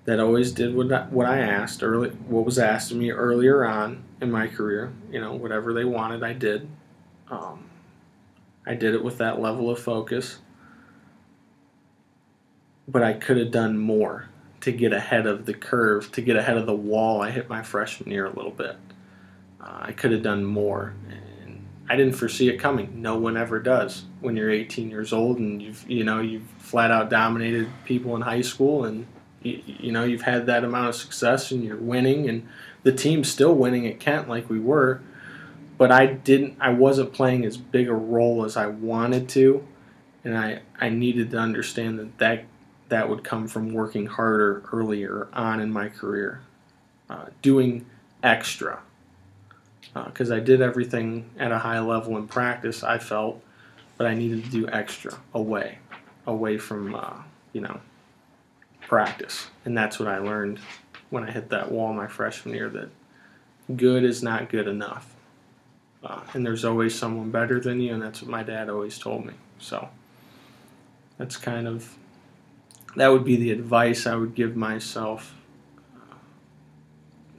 that always did what I asked what was asked of me earlier on in my career. Whatever they wanted, I did. I did it with that level of focus. But I could have done more to get ahead of the curve, to get ahead of the wall I hit my freshman year a little bit. I could have done more. And I didn't foresee it coming. No one ever does when you're 18 years old and you've flat out dominated people in high school, and you've had that amount of success and you're winning, and the team's still winning at Kent like we were, but I wasn't playing as big a role as I wanted to, and I needed to understand that would come from working harder earlier on in my career, doing extra, because I did everything at a high level in practice, I felt, but I needed to do extra away from practice. And that's what I learned when I hit that wall my freshman year, that good is not good enough. and there's always someone better than you, and that's what my dad always told me. So that's that would be the advice I would give myself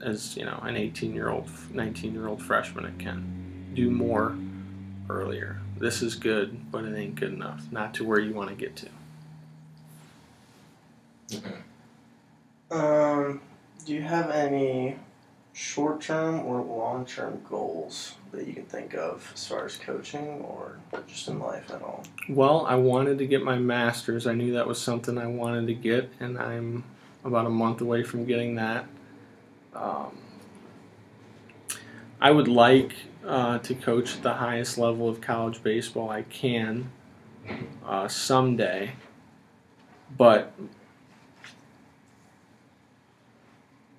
as, an 18-year-old, 19-year-old freshman at Kent. Do more earlier. This is good, but it ain't good enough. Not to where you want to get to. Okay. Do you have any short-term or long-term goals that you can think of as far as coaching or just in life at all? Well, I wanted to get my master's. I knew that was something I wanted to get, and I'm about a month away from getting that. I would like to coach at the highest level of college baseball I can someday, but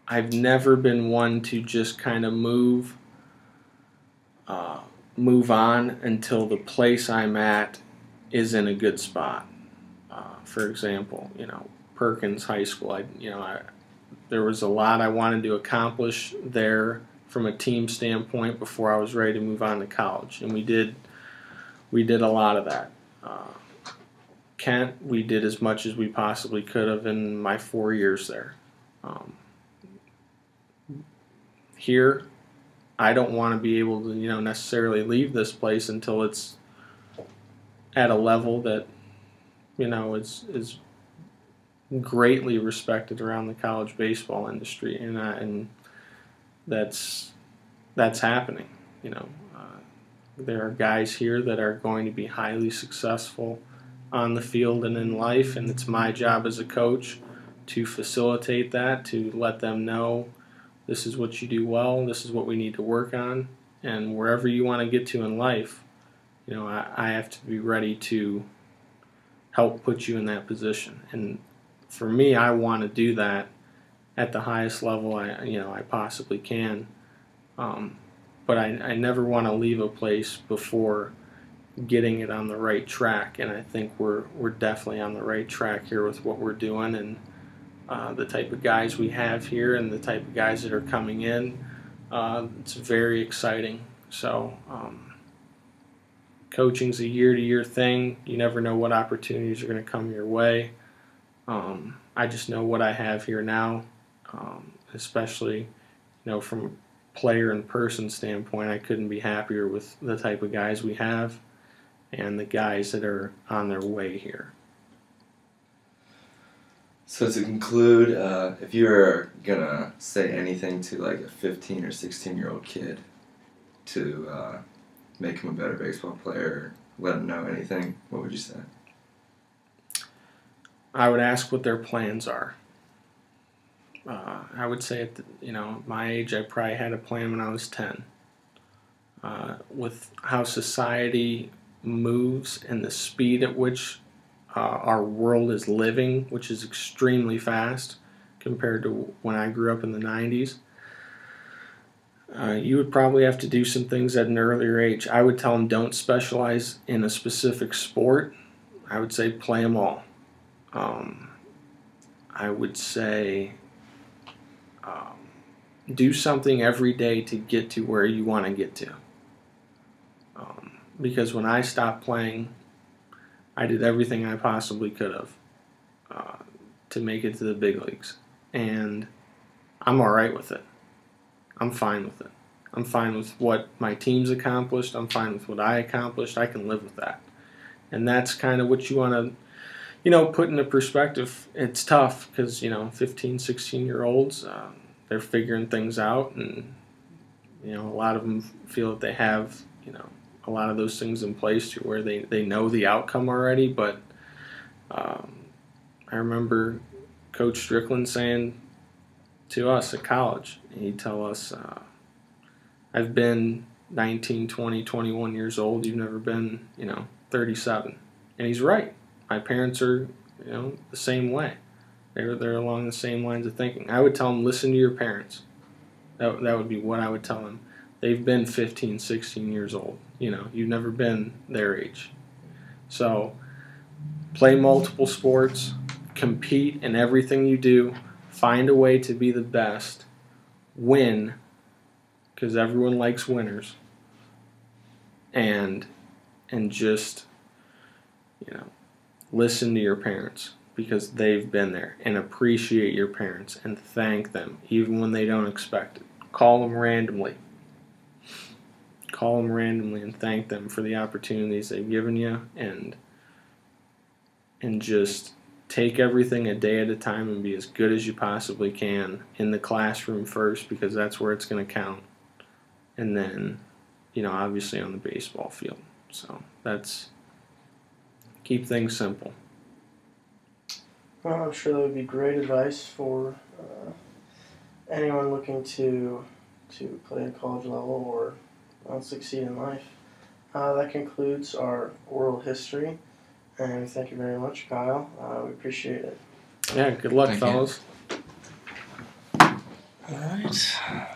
I've never been one to just kind of move on until the place I'm at is in a good spot. For example, Perkins High School. There was a lot I wanted to accomplish there from a team standpoint before I was ready to move on to college, and we did a lot of that. Kent, we did as much as we possibly could have in my 4 years there. Here, I don't want to be able to, necessarily leave this place until it's at a level that, is greatly respected around the college baseball industry, and that's happening. There are guys here that are going to be highly successful on the field and in life, and it's my job as a coach to facilitate that, to let them know this is what you do well, this is what we need to work on, and wherever you want to get to in life, I have to be ready to help put you in that position. And for me, I want to do that at the highest level I possibly can. But I never want to leave a place before getting it on the right track, and I think we're definitely on the right track here with what we're doing, and the type of guys we have here and the type of guys that are coming in. It's very exciting. So coaching's a year-to-year thing. You never know what opportunities are going to come your way. I just know what I have here now, especially from a player and person standpoint. I couldn't be happier with the type of guys we have and the guys that are on their way here. So to conclude, if you were going to say anything to like a 15 or 16-year-old kid to make him a better baseball player, let him know anything, what would you say? I would ask what their plans are. I would say at my age, I probably had a plan when I was 10. With how society moves and the speed at which our world is living, which is extremely fast compared to when I grew up in the 90s, you would probably have to do some things at an earlier age. I would tell them don't specialize in a specific sport. I would say play them all. I would say do something every day to get to where you want to get to. Because when I stopped playing, I did everything I possibly could have to make it to the big leagues. And I'm all right with it. I'm fine with it. I'm fine with what my team's accomplished. I'm fine with what I accomplished. I can live with that. And that's kind of what you want to, put into perspective. It's tough because, 15, 16-year-olds, they're figuring things out. And, a lot of them feel that they have, a lot of those things in place to where they know the outcome already. But I remember Coach Strickland saying to us at college, he'd tell us, I've been 19, 20, 21 years old. You've never been, 37. And he's right. My parents are, the same way. They're along the same lines of thinking. I would tell them, listen to your parents. That would be what I would tell them. They've been 15, 16 years old. You've never been their age. So play multiple sports, compete in everything you do, find a way to be the best, win, because everyone likes winners, and just, listen to your parents because they've been there, and appreciate your parents and thank them even when they don't expect it. Call them randomly. Call them randomly and thank them for the opportunities they've given you, and just take everything a day at a time and be as good as you possibly can in the classroom first, because that's where it's going to count. And then, obviously on the baseball field. So keep things simple. Well, I'm sure that would be great advice for anyone looking to play at college level or succeed in life. That concludes our oral history, and thank you very much, Kyle. We appreciate it. Yeah, good luck, Thank you. fellas. All right.